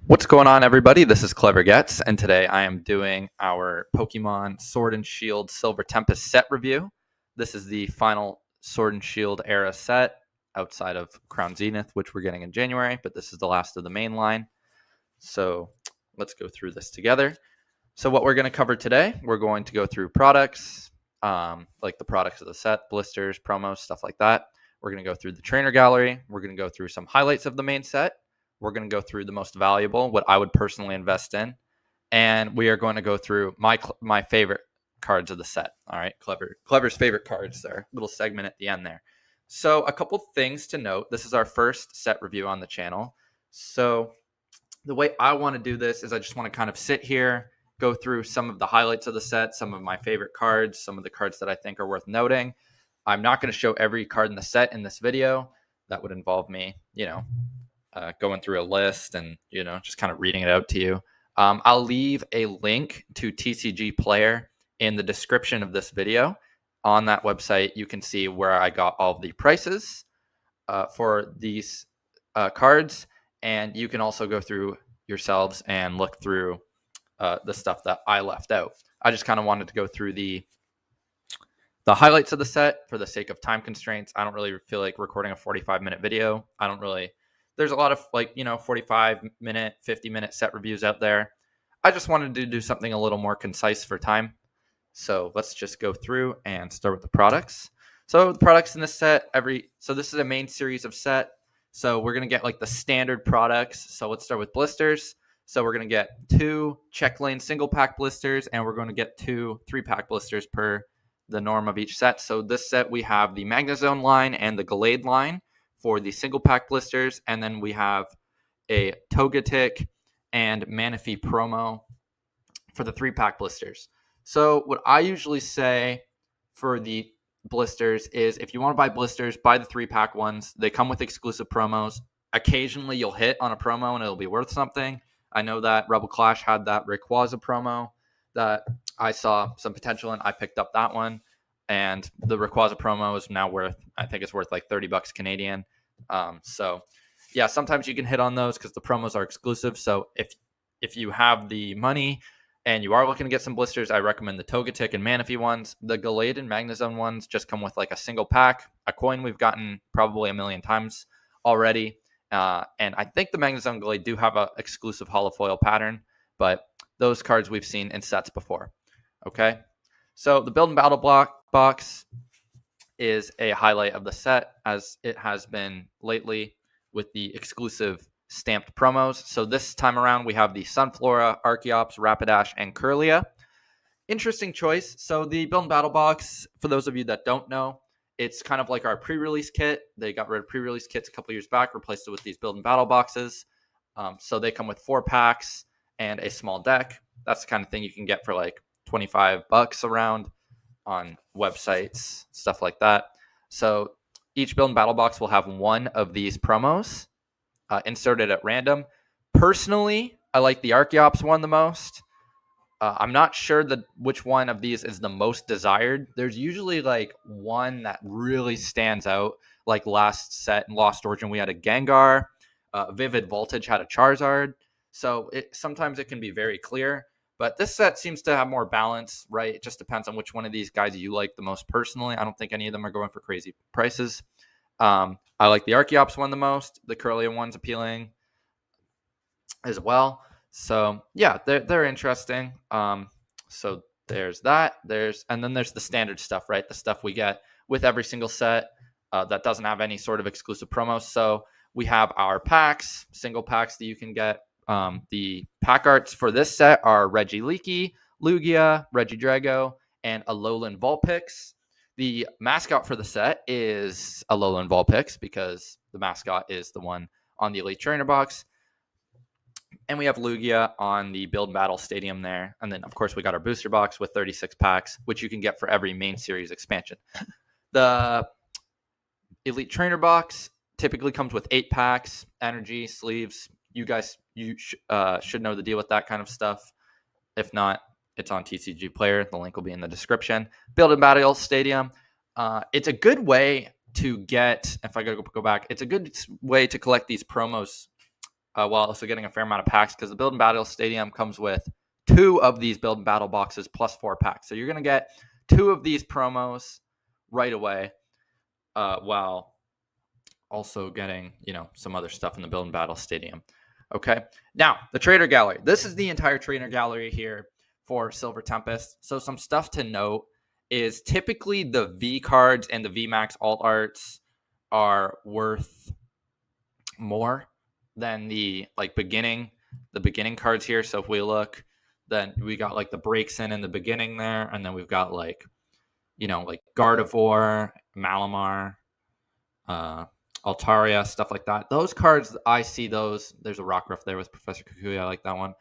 What's going on, everybody? This is Clever Gets, and today I am doing our Pokemon Sword and Shield Silver Tempest set review. This is the final Sword and Shield era set outside of Crown Zenith, which we're getting in January, but this is the last of the main line. So let's go through this together. So what we're going to cover today, we're going to go through products, like the products of the set, blisters, promos, stuff like that. We're going to go through the trainer gallery. We're going to go through some highlights of the main set. We're going to go through the most valuable, what I would personally invest in, and we are going to go through my favorite cards of the set. All right, Clever's favorite cards there. Little segment at the end there. So a couple things to note. This is our first set review on the channel. So the way I want to do this is I just want to kind of sit here, go through some of the highlights of the set, some of my favorite cards, some of the cards that I think are worth noting. I'm not going to show every card in the set in this video. That would involve me, going through a list and, just kind of reading it out to you. I'll leave a link to TCGplayer in the description of this video. On that website, you can see where I got all the prices for these cards. And you can also go through yourselves and look through the stuff that I left out. I just kind of wanted to go through the highlights of the set for the sake of time constraints. I don't really feel like recording a 45-minute video. There's a lot of 45-minute, 50-minute set reviews out there. I just wanted to do something a little more concise for time. So let's just go through and start with the products. So the products in this set, so this is a main series of set. So we're going to get the standard products. So let's start with blisters. So we're going to get 2 check lane single pack blisters, and we're going to get 2 3-pack blisters per the norm of each set. So this set we have the Magnezone line and the Gallade line for the single pack blisters, and then we have a Togetic and Manaphy promo for the 3-pack blisters. So what I usually say for the blisters is if you want to buy blisters, buy the 3-pack ones. They come with exclusive promos. Occasionally you'll hit on a promo and it'll be worth something. I know that Rebel Clash had that Rayquaza promo that I saw some potential in. I picked up that one. And the Rayquaza promo is now worth like $30 Canadian. So yeah, sometimes you can hit on those because the promos are exclusive. So if you have the money and you are looking to get some blisters, I recommend the Togetic and Manaphy ones. The Gallade and Magnezone ones just come with a single pack, a coin we've gotten probably a million times already. And I think the Magnezone and Gallade do have an exclusive holofoil pattern, but those cards we've seen in sets before. Okay. So the Build and Battle box is a highlight of the set, as it has been lately with the exclusive stamped promos. So this time around, we have the Sunflora, Archeops, Rapidash, and Kirlia. Interesting choice. So the Build and Battle box, for those of you that don't know, it's kind of like our pre-release kit. They got rid of pre-release kits a couple years back, replaced it with these Build and Battle boxes. So they come with 4 packs and a small deck. That's the kind of thing you can get for $25 around on websites, stuff like that. So each Build and Battle box will have one of these promos inserted at random. Personally, I like the Archeops one the most. I'm not sure which one of these is the most desired. There's usually one that really stands out. Like last set in Lost Origin, we had a Gengar. Vivid Voltage had a Charizard. So sometimes it can be very clear. But this set seems to have more balance, right? It just depends on which one of these guys you like the most personally. I don't think any of them are going for crazy prices. I like the Archeops one the most. The Kirlia one's appealing as well. So yeah, they're interesting. So there's that. And then there's the standard stuff, right? The stuff we get with every single set that doesn't have any sort of exclusive promos. So we have our packs, single packs that you can get. The pack arts for this set are Regieleki, Lugia, Regidrago, and Alolan Vulpix. The mascot for the set is Alolan Vulpix because the mascot is the one on the Elite Trainer box. And we have Lugia on the Build Battle Stadium there. And then, of course, we got our booster box with 36 packs, which you can get for every main series expansion. The Elite Trainer box typically comes with 8 packs, energy, sleeves. You should know the deal with that kind of stuff. If not, it's on TCGplayer. The link will be in the description. Build and Battle Stadium. It's a good way to get, if I go back, it's a good way to collect these promos while also getting a fair amount of packs, because the Build and Battle Stadium comes with 2 of these Build and Battle boxes plus 4 packs. So you're going to get 2 of these promos right away, while also getting, some other stuff in the Build and Battle Stadium. Okay. Now, the Trader Gallery. This is the entire Trader Gallery here for Silver Tempest. So some stuff to note is typically the V cards and the VMAX alt arts are worth more than the beginning cards here. So if we look, then we got like the breaks in the beginning there, and then we've got like Gardevoir, Malamar, Altaria, stuff like that. Those cards, I see those. There's a Rockruff there with Professor Kikuya. I like that one.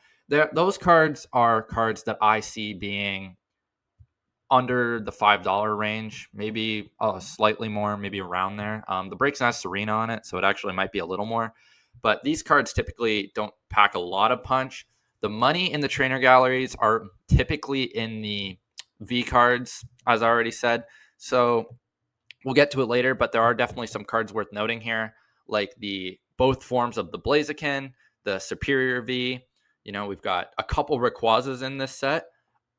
Those cards are cards that I see being under the $5 range, maybe slightly more, maybe around there. The breaks has Serena on it, so it actually might be a little more. But these cards typically don't pack a lot of punch. The money in the trainer galleries are typically in the V cards, as I already said. So we'll get to it later, but there are definitely some cards worth noting here, like both forms of the Blaziken, the Superior V. We've got a couple Rayquazas in this set.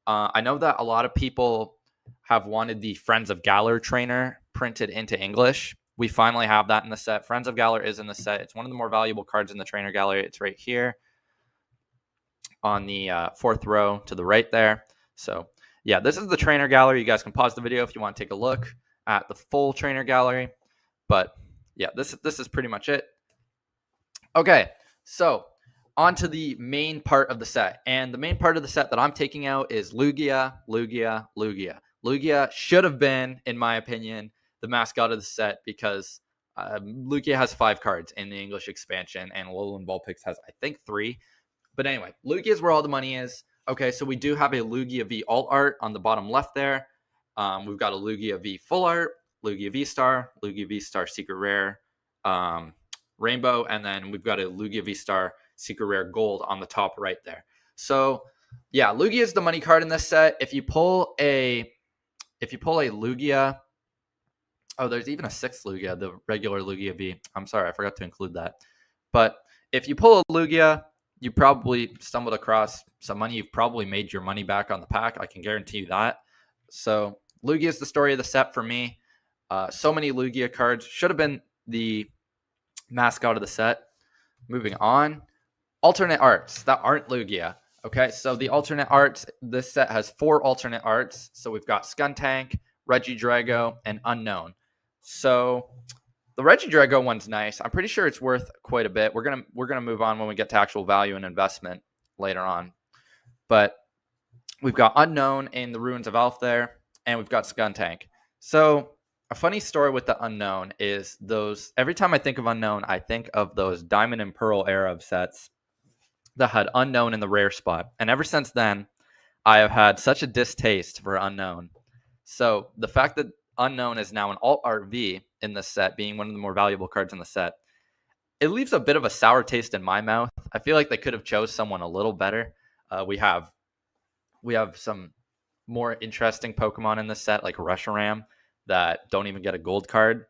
I know that a lot of people have wanted the Friends of Galar trainer printed into English. We finally have that in the set. Friends of Galar is in the set. It's one of the more valuable cards in the trainer gallery. It's right here on the 4th row to the right there. So yeah, this is the trainer gallery. You guys can pause the video if you want to take a look at the full trainer gallery. But yeah, this is pretty much it. Okay, so on to the main part of the set. And the main part of the set that I'm taking out is Lugia. Lugia should have been, in my opinion, the mascot of the set, because Lugia has 5 cards in the English expansion, and Alolan Vulpix has, I think, 3. But anyway, Lugia is where all the money is. Okay, so we do have a Lugia V alt art on the bottom left there. We've got a Lugia V full art, Lugia V-Star Secret Rare, Rainbow, and then we've got a Lugia V-Star Secret Rare Gold on the top right there. So yeah, Lugia is the money card in this set. If you pull a Lugia, there's even a 6th Lugia, the regular Lugia V. I'm sorry, I forgot to include that. But if you pull a Lugia, you probably stumbled across some money. You've probably made your money back on the pack. I can guarantee you that. So Lugia is the story of the set for me. So many Lugia cards. Should have been the mascot of the set. Moving on. Alternate arts that aren't Lugia. Okay, so the alternate arts, this set has 4 alternate arts. So we've got Skuntank, Regidrago, and Unown. So the Regidrago one's nice. I'm pretty sure it's worth quite a bit. We're gonna move on when we get to actual value and investment later on. But we've got Unown in the Ruins of Elf there, and we've got Skuntank. So a funny story with the Unown is those. Every time I think of Unown, I think of those Diamond and Pearl era of sets that had Unown in the rare spot. And ever since then, I have had such a distaste for Unown. So the fact that Unown is now an alt art V in this set, being one of the more valuable cards in the set, it leaves a bit of a sour taste in my mouth. I feel like they could have chose someone a little better. We have some more interesting Pokemon in this set, like Reshiram, that don't even get a gold card.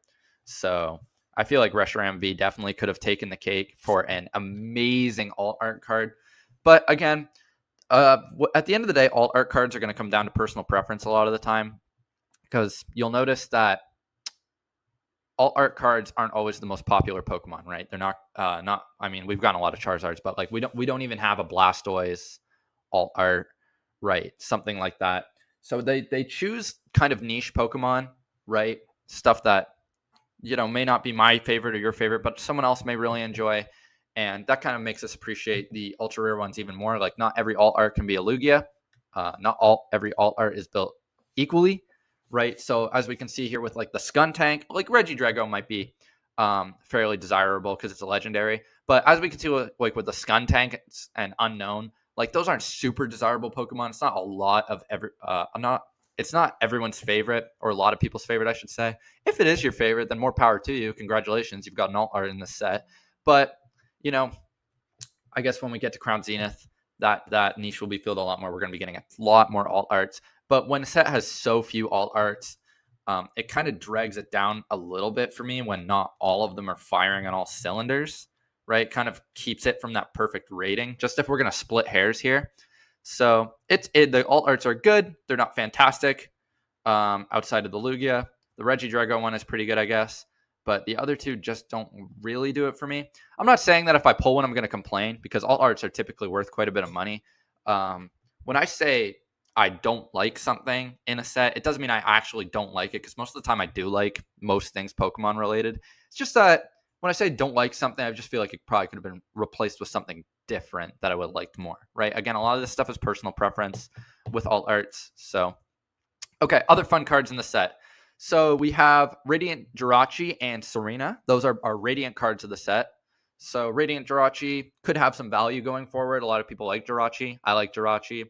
So I feel like Reshiram V definitely could have taken the cake for an amazing alt art card. But again, at the end of the day, alt art cards are going to come down to personal preference a lot of the time, because you'll notice that alt art cards aren't always the most popular Pokemon, right? They're not. I mean, we've gotten a lot of Charizards, but like we don't even have a Blastoise alt art, right? Something like that. So they choose kind of niche Pokemon, right? Stuff that may not be my favorite or your favorite, but someone else may really enjoy. And that kind of makes us appreciate the ultra rare ones even more. Like, not every alt art can be a Lugia. Every alt art is built equally, right? So as we can see here with like the Skuntank, like Regidrago might be fairly desirable because it's a legendary. But as we can see with the Skuntank and Unown, like those aren't super desirable Pokemon. It's not a lot of it's not everyone's favorite, or a lot of people's favorite, I should say. If it is your favorite, then more power to you. Congratulations, you've got an alt art in this set. But I guess when we get to Crown Zenith, that niche will be filled a lot more. We're going to be getting a lot more alt arts. But when a set has so few alt arts, it kind of drags it down a little bit for me when not all of them are firing on all cylinders, right? Kind of keeps it from that perfect rating, just if we're going to split hairs here. So the alt arts are good. They're not fantastic outside of the Lugia. The Regidrago one is pretty good, I guess. But the other two just don't really do it for me. I'm not saying that if I pull one, I'm going to complain, because alt arts are typically worth quite a bit of money. When I say I don't like something in a set, it doesn't mean I actually don't like it, because most of the time I do like most things Pokemon related. It's just that when I say don't like something, I just feel like it probably could have been replaced with something different that I would have liked more, right? Again, a lot of this stuff is personal preference with alt arts. So, okay, other fun cards in the set. So we have Radiant Jirachi and Serena. Those are our Radiant cards of the set. So Radiant Jirachi could have some value going forward. A lot of people like Jirachi. I like Jirachi.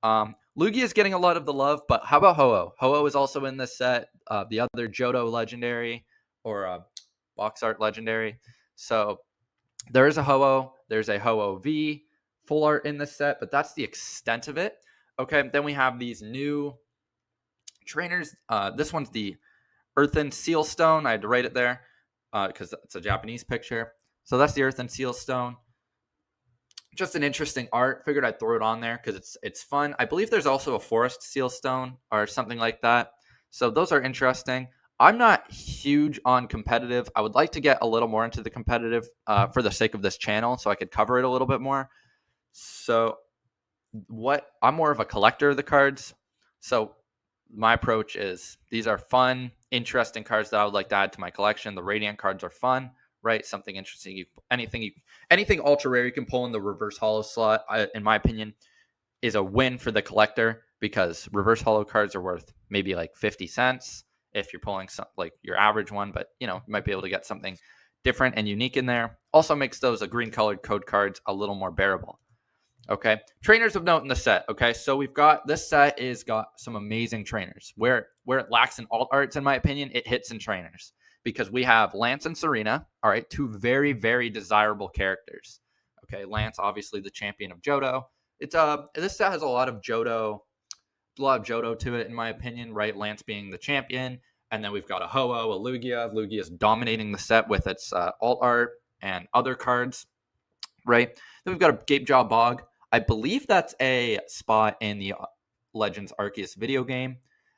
Lugia is getting a lot of the love, but how about Ho-Oh? Ho-Oh is also in this set. The other Johto legendary, or box art legendary. So there is a Ho-Oh. There's a Ho-Oh V full art in this set, but that's the extent of it. Okay, then we have these new trainers. This one's the Earthen Sealstone. I had to write it there because it's a Japanese picture. So that's the Earthen Sealstone. Just an interesting art. Figured I'd throw it on there because it's fun. I believe there's also a Forest Sealstone or something like that. So those are interesting. I'm not huge on competitive. I would like to get a little more into the competitive for the sake of this channel, so I could cover it a little bit more. So I'm more of a collector of the cards. So my approach is these are fun, interesting cards that I would like to add to my collection. The Radiant cards are fun, right? Something interesting. Anything ultra rare you can pull in the reverse holo slot, in my opinion, is a win for the collector, because reverse holo cards are worth maybe like 50 cents if you're pulling some, like your average one, but you might be able to get something different and unique in there. Also makes those green colored code cards a little more bearable. Okay, trainers of note in the set. Okay, so we've got this set is got some amazing trainers. Where it lacks in alt arts, in my opinion, it hits in trainers, because we have Lance and Serena. All right, two very, very desirable characters. Okay, Lance, obviously the champion of Johto. This set has a lot of Johto to it, in my opinion. Right, Lance being the champion, and then we've got a Ho-Oh, a Lugia. Lugia is dominating the set with its alt art and other cards. Right, then we've got a Gapejaw Bog. I believe that's a spot in the Legends Arceus video game.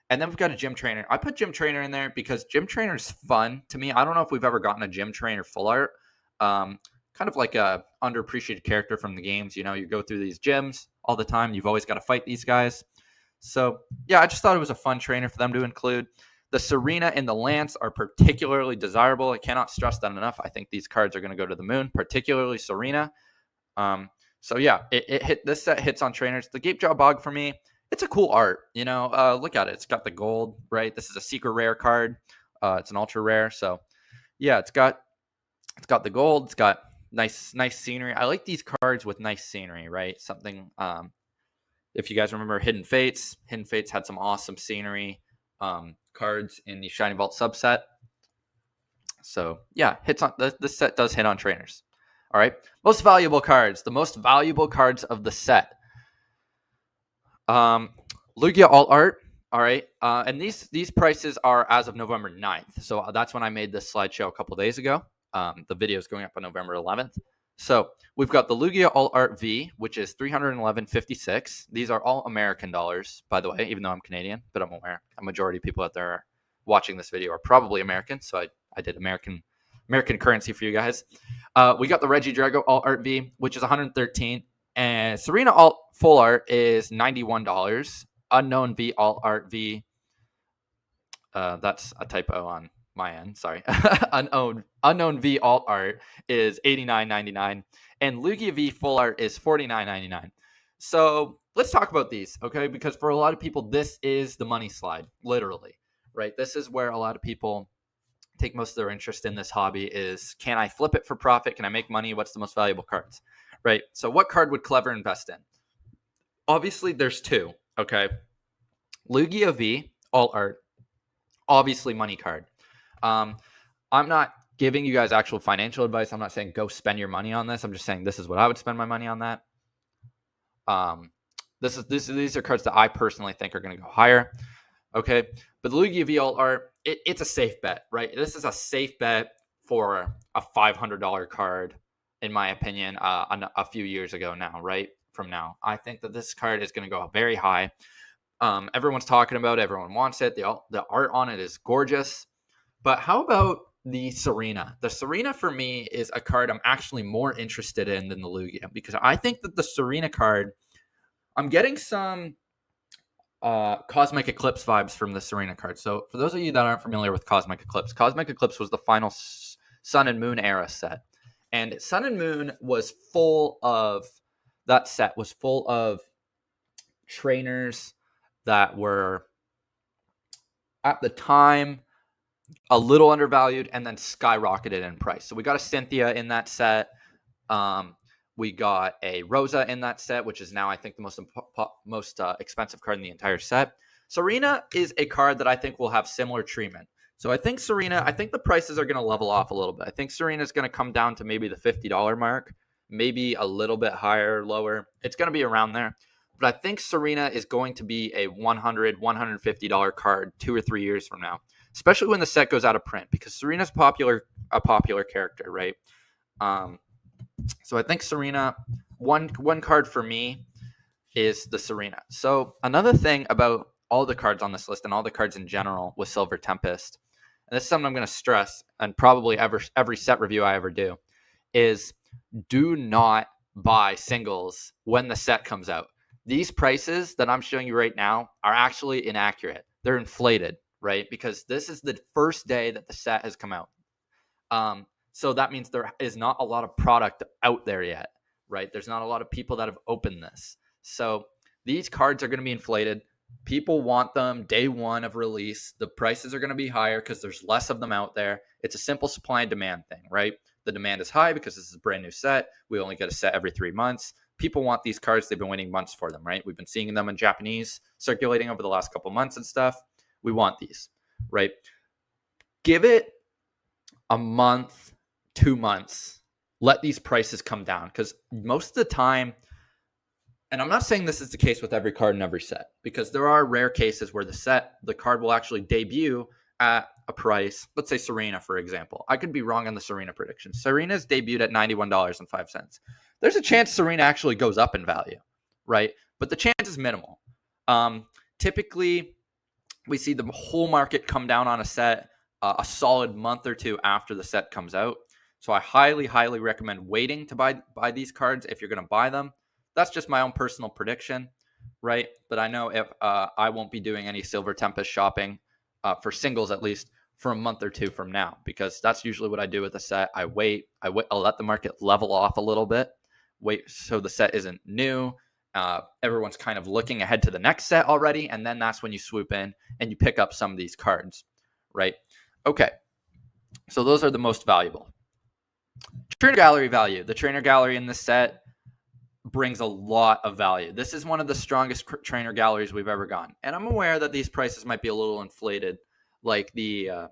And then we've got a Gym Trainer. I put Gym Trainer in there because Gym Trainer is fun to me. I don't know if we've ever gotten a Gym Trainer full art. Kind of like a underappreciated character from the games. You go through these gyms all the time. You've always got to fight these guys. So, yeah, I just thought it was a fun trainer for them to include. The Serena and the Lance are particularly desirable. I cannot stress that enough. I think these cards are going to go to the moon, particularly Serena. So yeah, this set hits on trainers. The Gapejaw Bog for me, it's a cool art. Look at it. It's got the gold, right? This is a secret rare card. It's an ultra rare. So yeah, it's got the gold. It's got nice scenery. I like these cards with nice scenery, right? Something. If you guys remember Hidden Fates had some awesome scenery cards in the Shiny Vault subset. So yeah, this set does hit on trainers. All right, most valuable cards. The most valuable cards of the set. Lugia alt art. All right, and these prices are as of November 9th. So that's when I made this slideshow a couple days ago. The video is going up on November 11th. So we've got the Lugia alt art V, which is $311.56. These are all American dollars, by the way, even though I'm Canadian, but I'm aware a majority of people out there watching this video are probably American. So I did American currency for you guys. We got the Regidrago alt art V, which is $113, and Serena alt full art is $91. Unown V alt art V. That's a typo on my end. Sorry. Unown V alt art is $89.99, and Lugia V full art is $49.99. So let's talk about these, okay? Because for a lot of people, this is the money slide, literally, right? This is where a lot of people take most of their interest in this hobby is, can I flip it for profit? Can I make money? What's the most valuable cards, right? So what card would Clever invest in? Obviously, there's two, okay? Lugia V, alt art, obviously money card. I'm not giving you guys actual financial advice. I'm not saying go spend your money on this. I'm just saying this is what I would spend my money on that. These are cards that I personally think are going to go higher. Okay, but the Lugia V alt art, it's a safe bet, right? This is a safe bet for a $500 card in my opinion, a few years ago now, right? From now, I think that this card is going to go very high. Everyone's talking about it. Everyone wants it. The art on it is gorgeous. But how about the Serena? The Serena for me is a card I'm actually more interested in than the Lugia, because I think that the Serena card, I'm getting some Cosmic Eclipse vibes from the Serena card. So for those of you that aren't familiar with Cosmic Eclipse was the final Sun and Moon era set. And Sun and Moon was full of, that set was full of trainers that were at the time a little undervalued and then skyrocketed in price. So we got a Cynthia in that set. We got a Rosa in that set, which is now, I think, the most expensive card in the entire set. Serena is a card that I think will have similar treatment. So I think the prices are going to level off a little bit. I think Serena is going to come down to maybe the $50 mark, maybe a little bit higher, lower. It's going to be around there. But I think Serena is going to be a $100, $150 card 2 or 3 years from now, especially when the set goes out of print, because Serena's a popular character, right? So I think Serena, one card for me is the Serena. So another thing about all the cards on this list and all the cards in general with Silver Tempest, and this is something I'm going to stress, and probably every set review I ever do, is do not buy singles when the set comes out. These prices that I'm showing you right now are actually inaccurate. They're inflated, right? Because this is the first day that the set has come out. So that means there is not a lot of product out there yet, right? There's not a lot of people that have opened this. So these cards are going to be inflated. People want them day one of release. The prices are going to be higher because there's less of them out there. It's a simple supply and demand thing, right? The demand is high because this is a brand new set. We only get a set every 3 months. People want these cards. They've been waiting months for them, right? We've been seeing them in Japanese circulating over the last couple months and stuff. We want these, right? Give it a month, 2 months. Let these prices come down, because most of the time, and I'm not saying this is the case with every card in every set, because there are rare cases where the card will actually debut at a price. Let's say Serena, for example. I could be wrong on the Serena prediction. Serena's debuted at $91.05. There's a chance Serena actually goes up in value, right? But the chance is minimal. Typically, we see the whole market come down on a set a solid month or two after the set comes out. So I highly, highly recommend waiting to buy these cards if you're going to buy them. That's just my own personal prediction, right? But I know if I won't be doing any Silver Tempest shopping for singles, at least for a month or two from now, because that's usually what I do with a set. I'll let the market level off a little bit, wait so the set isn't new. Everyone's kind of looking ahead to the next set already, and then that's when you swoop in and you pick up some of these cards, right? Okay, so those are the most valuable. Trainer gallery value. The trainer gallery in this set brings a lot of value. This is one of the strongest trainer galleries we've ever gotten, and I'm aware that these prices might be a little inflated, like the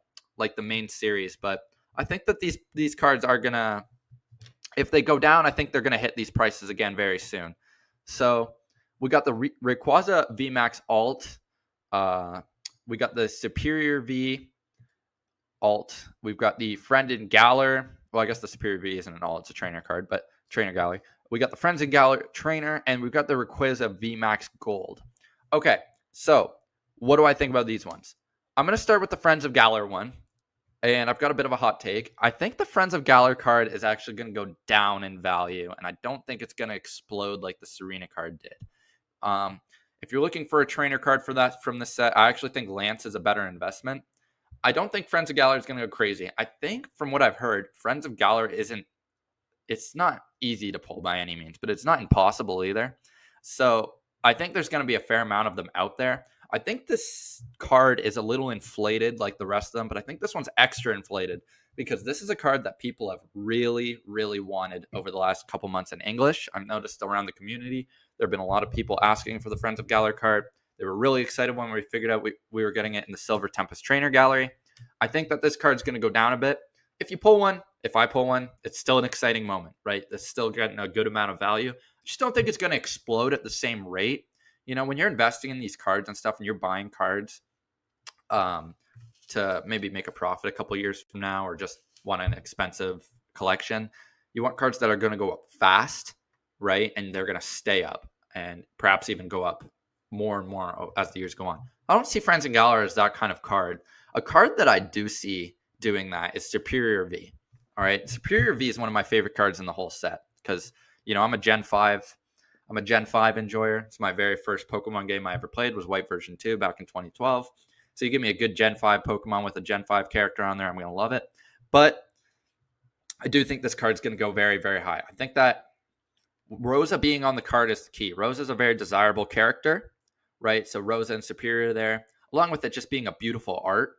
main series, but I think that these cards are gonna, if they go down, I think they're gonna hit these prices again very soon. So we got the Rayquaza VMAX alt, we got the Superior V alt, we've got the Friend and Galar. Well, I guess the Superior V isn't an alt, it's a trainer card, but trainer gallery. We got the Friends and Galar trainer, and we've got the Rayquaza VMAX Gold. Okay, so what do I think about these ones? I'm going to start with the Friends of Galar one, and I've got a bit of a hot take. I think the Friends of Galar card is actually going to go down in value, and I don't think it's going to explode like the Serena card did. If you're looking for a trainer card for that from the set, I actually think Lance is a better investment. I don't think Friends of Galar is going to go crazy. I think from what I've heard, Friends of Galar it's not easy to pull by any means, but it's not impossible either. So I think there's going to be a fair amount of them out there. I think this card is a little inflated like the rest of them, but I think this one's extra inflated because this is a card that people have really, really wanted over the last couple months in English. I've noticed around the community, there have been a lot of people asking for the Friends of Galar card. They were really excited when we figured out we were getting it in the Silver Tempest Trainer Gallery. I think that this card's going to go down a bit. If you pull one, if I pull one, it's still an exciting moment, right? It's still getting a good amount of value. I just don't think it's going to explode at the same rate. You know, when you're investing in these cards and stuff and you're buying cards to maybe make a profit a couple years from now or just want an expensive collection, You want cards that are going to go up fast, right? And they're going to stay up and perhaps even go up more and more as the years go on. I don't see Friends and Galar as that kind of card. A card that I do see doing that is Superior V. All right. Superior V is one of my favorite cards in the whole set because, I'm a Gen 5. I'm a Gen 5 enjoyer. It's my very first Pokemon game I ever played was White version 2 back in 2012. So you give me a good Gen 5 Pokemon with a Gen 5 character on there, I'm going to love it. But I do think this card's going to go very, very high. I think that Rosa being on the card is the key. Rosa's a very desirable character, right? So Rosa and Superior there, along with it just being a beautiful art.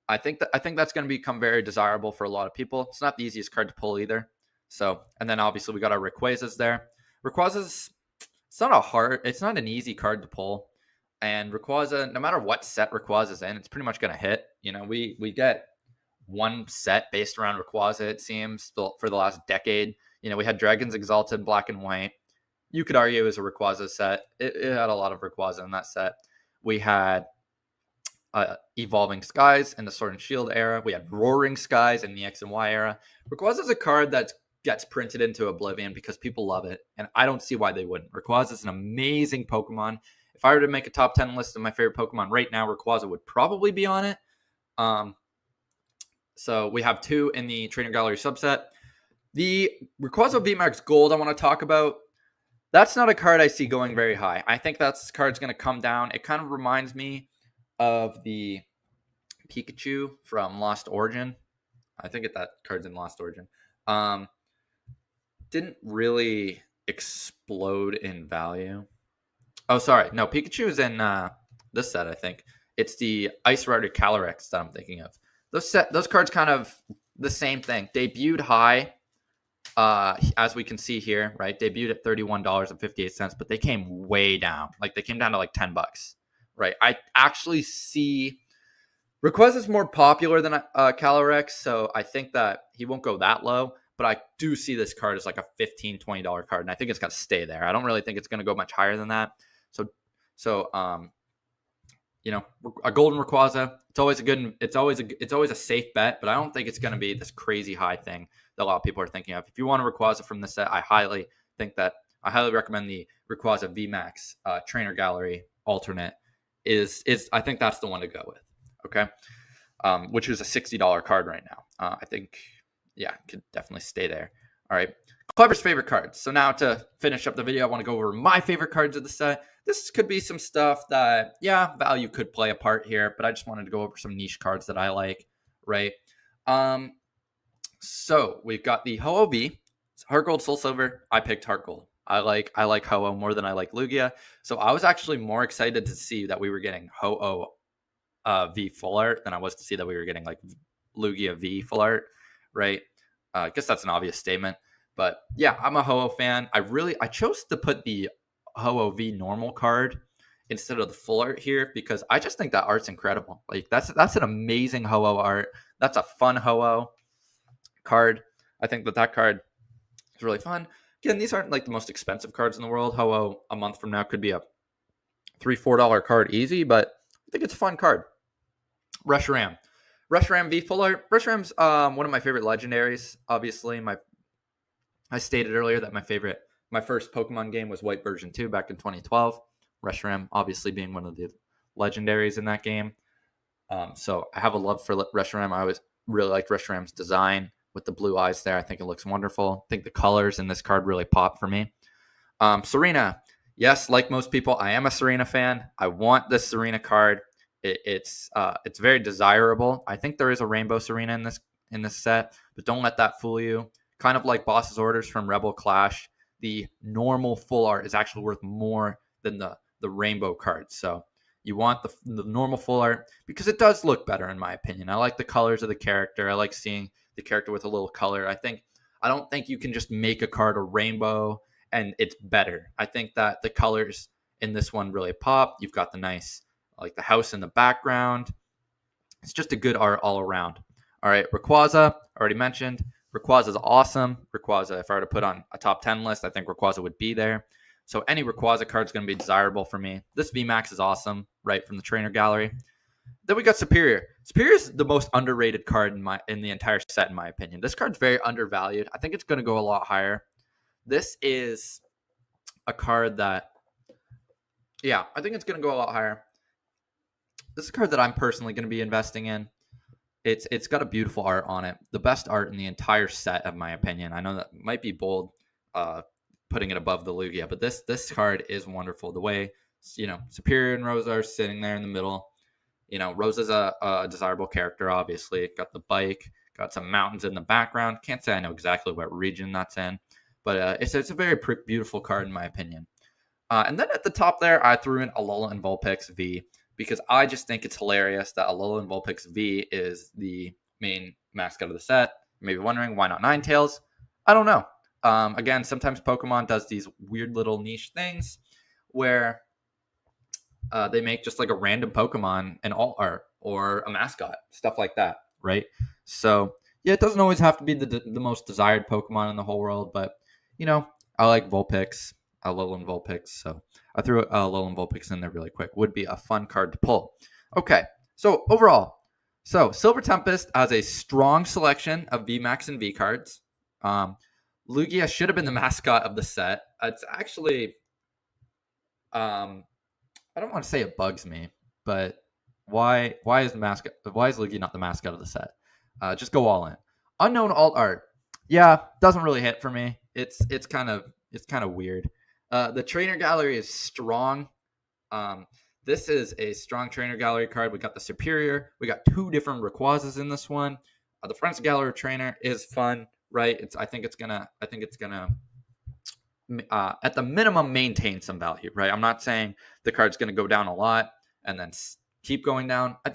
I think that's going to become very desirable for a lot of people. It's not the easiest card to pull either. So, and then obviously we got our Rayquazas there. Rayquaza's, it's not an easy card to pull. And Rayquaza, no matter what set Rayquaza's in, it's pretty much going to hit. We get one set based around Rayquaza, it seems, for the last decade. We had Dragons Exalted Black and White. You could argue it was a Rayquaza set. It had a lot of Rayquaza in that set. We had Evolving Skies in the Sword and Shield era. We had Roaring Skies in the X and Y era. Rayquaza is a card that gets printed into oblivion because people love it, and I don't see why they wouldn't. Rayquaza is an amazing Pokemon. If I were to make a top 10 list of my favorite Pokemon right now, Rayquaza would probably be on it. So we have 2 in the Trainer Gallery subset. The Rayquaza VMAX Gold I want to talk about, that's not a card I see going very high. I think that card's going to come down. It kind of reminds me of the Pikachu from Lost Origin. I think that card's in Lost Origin. Didn't really explode in value. Oh, sorry. No, Pikachu is in this set, I think. It's the Ice Rider Calyrex that I'm thinking of. Those cards kind of the same thing. Debuted high, as we can see here, right? Debuted at $31.58, but they came way down. Like they came down to like $10, right? I actually see Rayquaza is more popular than Calyrex, so I think that he won't go that low. But I do see this card as like a $15, $20 card, and I think it's got to stay there. I don't really think it's going to go much higher than that. So a golden Rayquaza, it's always a safe bet, but I don't think it's going to be this crazy high thing that a lot of people are thinking of. If you want a Rayquaza from this set, I highly recommend the Rayquaza VMAX Trainer Gallery alternate. I think that's the one to go with. Okay, which is a $60 card right now. I think, could definitely stay there. All right. Clever's favorite cards. So now to finish up the video, I want to go over my favorite cards of the set. This could be some stuff that, value could play a part here, but I just wanted to go over some niche cards that I like, right? So we've got the Ho-Oh V. Heart Gold, Soul Silver. I picked Heart Gold. I like Ho-Oh more than I like Lugia. So I was actually more excited to see that we were getting Ho-Oh V full art than I was to see that we were getting like Lugia V full art, right? I guess that's an obvious statement. But I'm a Ho-Oh fan. I chose to put the Ho-Oh V normal card instead of the full art here because I just think that art's incredible. Like that's an amazing Ho-Oh art. That's a fun Ho-Oh card. I think that card is really fun. Again, these aren't like the most expensive cards in the world. Ho-Oh a month from now could be a $3-4 card easy, but I think it's a fun card. Reshiram V full art. Reshiram's one of my favorite legendaries. Obviously, I stated earlier that my first Pokemon game was White version 2 back in 2012. Reshiram obviously being one of the legendaries in that game. So I have a love for Reshiram. I always really liked Reshiram's design with the blue eyes there. I think it looks wonderful. I think the colors in this card really pop for me. Serena. Yes, like most people, I am a Serena fan. I want this Serena card. It's very desirable. I think there is a Rainbow Serena in this set, but don't let that fool you. Kind of like Boss's Orders from Rebel Clash, the normal full art is actually worth more than the rainbow cards. So you want the normal full art because it does look better in my opinion. I like the colors of the character. I like seeing the character with a little color. I don't think you can just make a card a rainbow and it's better. I think that the colors in this one really pop. You've got the nice, like the house in the background. It's just a good art all around. All right, Rayquaza, already mentioned. Rayquaza is awesome. Rayquaza, if I were to put on a top 10 list, I think Rayquaza would be there. So any Rayquaza card is going to be desirable for me. This VMAX is awesome, right, from the Trainer Gallery. Then we got Superior. Superior is the most underrated card in the entire set, in my opinion. This card's very undervalued. I think it's going to go a lot higher. This is a card that, yeah, I think it's going to go a lot higher. This is a card that I'm personally going to be investing in. It's got a beautiful art on it. The best art in the entire set, in my opinion. I know that might be bold, putting it above the Lugia, but this card is wonderful. The way, Superior and Rosa are sitting there in the middle. Rosa's a desirable character, obviously. Got the bike, got some mountains in the background. Can't say I know exactly what region that's in, but it's a very beautiful card in my opinion. And then at the top there, I threw in Alola and Vulpix V, because I just think it's hilarious that Alola and Vulpix V is the main mascot of the set. You may be wondering, why not Ninetales? I don't know. Again, sometimes Pokemon does these weird little niche things where they make just like a random Pokemon and alt art or a mascot, stuff like that, right? So, yeah, it doesn't always have to be the most desired Pokemon in the whole world, but, I like Vulpix, Alola and Vulpix, so I threw Alola and Vulpix in there really quick. Would be a fun card to pull. Okay, so overall, Silver Tempest has a strong selection of VMAX and V cards. Lugia should have been the mascot of the set. It's actually, I don't want to say it bugs me, but why is Lugia not the mascot of the set? Just go all in. Unown alt art, yeah, doesn't really hit for me. It's kind of weird. The trainer gallery is strong. This is a strong trainer gallery card. We got the Superior. We got 2 different Rayquazas in this one. The Friends Gallery trainer is fun, right? I think it's gonna at the minimum maintain some value, right? I'm not saying the card's gonna go down a lot and then keep going down. I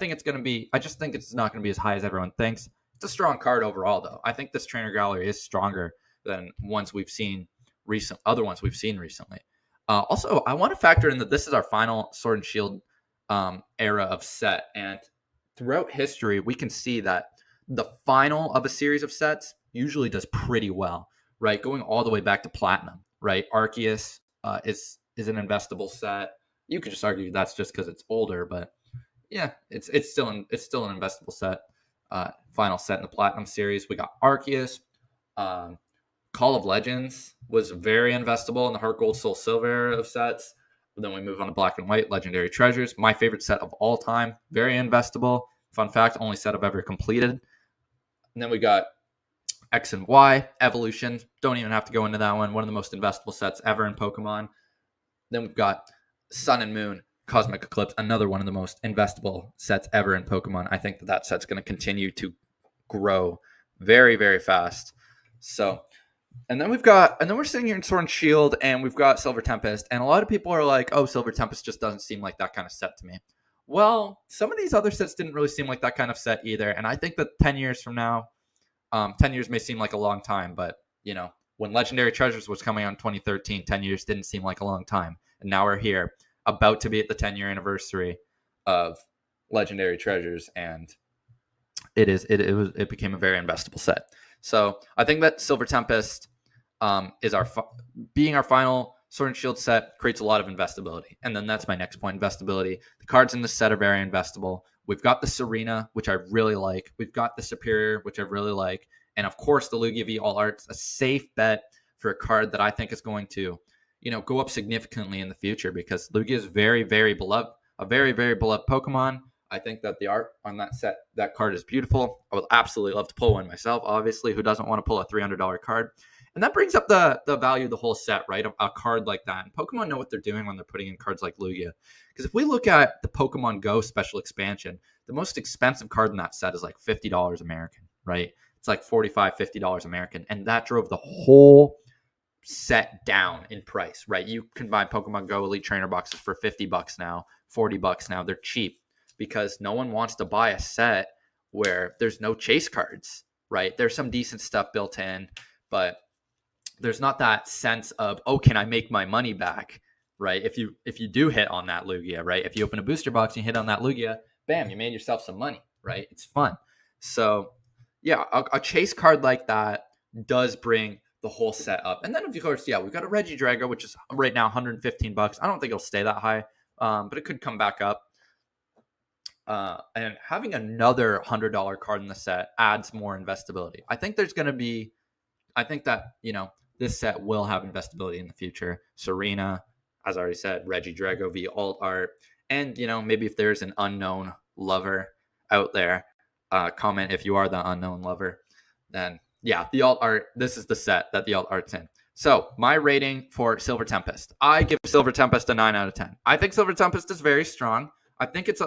just think it's not gonna be as high as everyone thinks. It's a strong card overall, though. I think this trainer gallery is stronger than other ones we've seen recently. Also, I want to factor in that this is our final Sword and Shield era of set, and throughout history, we can see that the final of a series of sets usually does pretty well, right? Going all the way back to Platinum, right? Arceus is an investable set. You could just argue that's just because it's older, but yeah, it's still an investable set. Final set in the Platinum series, we got Arceus. Call of Legends was very investable in the Heart Gold Soul Silver era of sets. But then we move on to Black and White, Legendary Treasures. My favorite set of all time. Very investable. Fun fact, only set I've ever completed. And then we got X and Y, Evolution. Don't even have to go into that one. One of the most investable sets ever in Pokemon. Then we've got Sun and Moon, Cosmic Eclipse. Another one of the most investable sets ever in Pokemon. I think that set's going to continue to grow very, very fast. So... And then we're sitting here in Sword and Shield, and we've got Silver Tempest, and a lot of people are like, "Oh, Silver Tempest just doesn't seem like that kind of set to me." Well, some of these other sets didn't really seem like that kind of set either, and I think that 10 years from now, 10 years may seem like a long time, but when Legendary Treasures was coming out in 2013, 10 years didn't seem like a long time, and now we're here, about to be at the 10-year anniversary of Legendary Treasures, and it became a very investable set. So I think that Silver Tempest is being our final Sword and Shield set creates a lot of investability. And then that's my next point, investability. The cards in this set are very investable. We've got the Serena, which I really like. We've got the Superior, which I really like. And of course, the Lugia V All Art's a safe bet for a card that I think is going to, go up significantly in the future, because Lugia is very, very beloved, a very, very beloved Pokemon. I think that the art on that card is beautiful. I would absolutely love to pull one myself, obviously. Who doesn't want to pull a $300 card? And that brings up the value of the whole set, right? A card like that. And Pokemon know what they're doing when they're putting in cards like Lugia. Because if we look at the Pokemon Go special expansion, the most expensive card in that set is like $50 American, right? It's like $45, $50 American. And that drove the whole set down in price, right? You can buy Pokemon Go Elite Trainer boxes for $50 now, $40 now. They're cheap, because no one wants to buy a set where there's no chase cards, right? There's some decent stuff built in, but there's not that sense of, oh, can I make my money back, right? If you do hit on that Lugia, right? If you open a booster box and you hit on that Lugia, bam, you made yourself some money, right? It's fun. So yeah, a chase card like that does bring the whole set up. And then of course, yeah, we've got a Regidrago, which is right now $115. I don't think it'll stay that high, but it could come back up. And having another $100 card in the set adds more investability. I think that, this set will have investability in the future. Serena, as I already said, Reggie Drago v alt art. And, maybe if there's an unknown lover out there, comment if you are the unknown lover. Then, yeah, the alt art, this is the set that the alt art's in. So, my rating for Silver Tempest. I give Silver Tempest a 9 out of 10. I think Silver Tempest is very strong. I think it's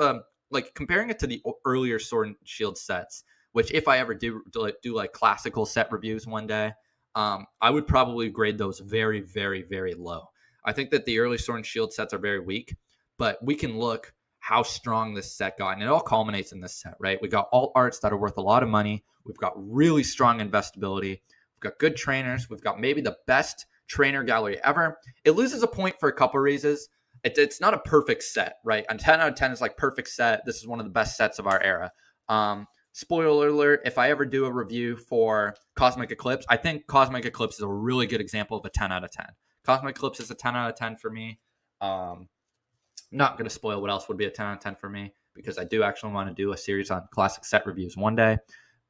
comparing it to the earlier Sword and Shield sets, which if I ever do like classical set reviews one day, I would probably grade those very, very, very low. I think that the early Sword and Shield sets are very weak, but we can look how strong this set got, and it all culminates in this set, right? We got alt arts that are worth a lot of money. We've got really strong investability. We've got good trainers. We've got maybe the best trainer gallery ever. It loses a point for a couple reasons. It's not a perfect set, right? And 10 out of 10 is like perfect set. This is one of the best sets of our era. Spoiler alert, if I ever do a review for Cosmic Eclipse, I think Cosmic Eclipse is a really good example of a 10 out of 10. Cosmic Eclipse is a 10 out of 10 for me. Not going to spoil what else would be a 10 out of 10 for me, because I do actually want to do a series on classic set reviews one day.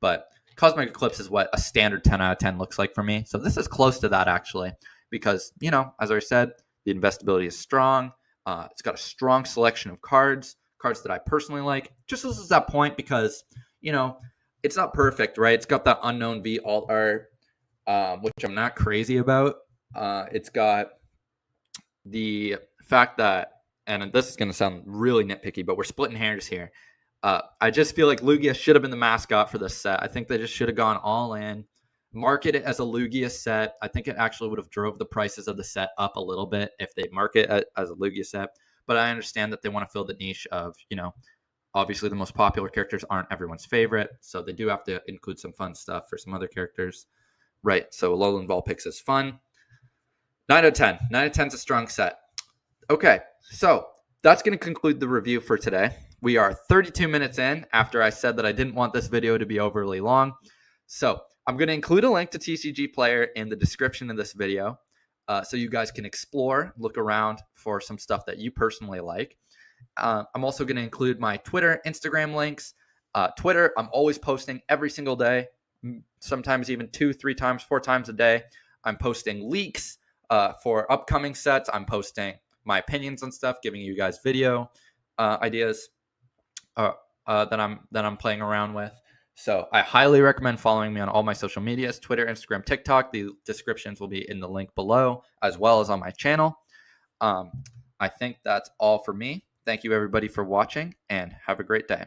But Cosmic Eclipse is what a standard 10 out of 10 looks like for me. So this is close to that, actually, because, as I said, the investability is strong. It's got a strong selection of cards that I personally like. Just this is that point because, it's not perfect, right? It's got that Unown v alt art, which I'm not crazy about. It's got the fact that, and this is going to sound really nitpicky, but we're splitting hairs here. I just feel like Lugia should have been the mascot for this set. I think they just should have gone all in, market it as a Lugia set. I think it actually would have drove the prices of the set up a little bit if they market it as a Lugia set. But I understand that they want to fill the niche of, obviously the most popular characters aren't everyone's favorite. So they do have to include some fun stuff for some other characters. Right, so Alolan Vulpix is fun. 9 out of 10. 9 out of 10 is a strong set. Okay, so that's going to conclude the review for today. We are 32 minutes in after I said that I didn't want this video to be overly long. So I'm going to include a link to TCGplayer in the description of this video so you guys can explore, look around for some stuff that you personally like. I'm also going to include my Twitter, Instagram links. Twitter, I'm always posting every single day, sometimes even 2, 3 times, 4 times a day. I'm posting leaks for upcoming sets. I'm posting my opinions on stuff, giving you guys video ideas that I'm playing around with. So I highly recommend following me on all my social medias, Twitter, Instagram, TikTok. The descriptions will be in the link below, as well as on my channel. I think that's all for me. Thank you, everybody, for watching, and have a great day.